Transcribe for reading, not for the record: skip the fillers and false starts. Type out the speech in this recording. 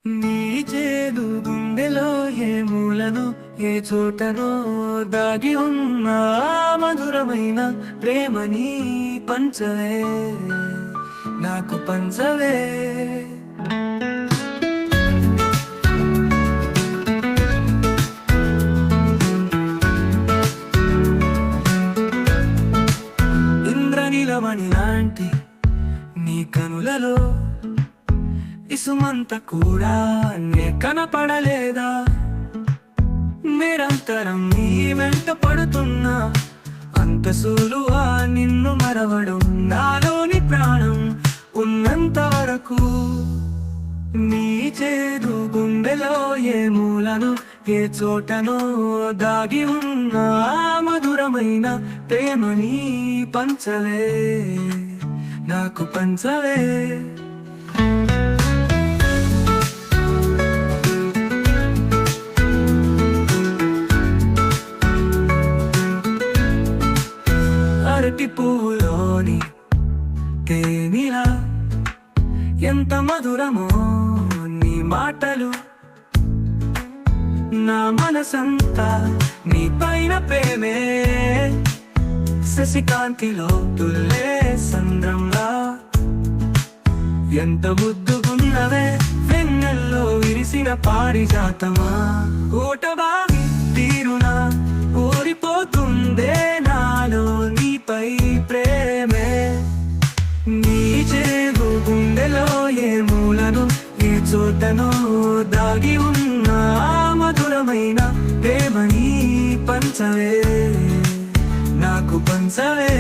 నీ చేదు గుండెలో ఏ మూలను ఏ చోటనో దాగి ఉన్న ఆ మధురమైన ప్రేమని పంచవే, నాకు పంచవే. ఇంద్రనీలమణి లాంటి నీ కనులలో ఇసుమంత కూడా నే కనపడలేదా? నిరంతరం నీ వెంట పడుతున్నా అంత సులువా నిన్ను మరవడం? నాలోని ప్రాణం ఉన్నంత వరకు నీ చేదు గుండెలో ఏ మూలను ఏ చోటనో దాగి ఉన్న ఆ మధురమైన ప్రేమని పంచవే, నాకు పంచవే. అరటి పువ్వులోని తేనిలా ఎంత మధురమో నీ మాటలు, నా మనసంతా నీ పైన ప్రేమే. శశికాంతిలో తుల్లే సంద్రంలా ఎంత ముద్దుగున్నవే, వెన్నెల్లో విరిసిన పారిజాతమా. ఊటబావి తీరునా ఊరిపోతుందే నాలో నీపై ప్రేమే. నీ చేదు గుండెలో ఏ మూలను ఏ చోటనో దాగి ఉన్న ఆ మధురమైన ప్రేమని పంచవే, నాకు పంచవే.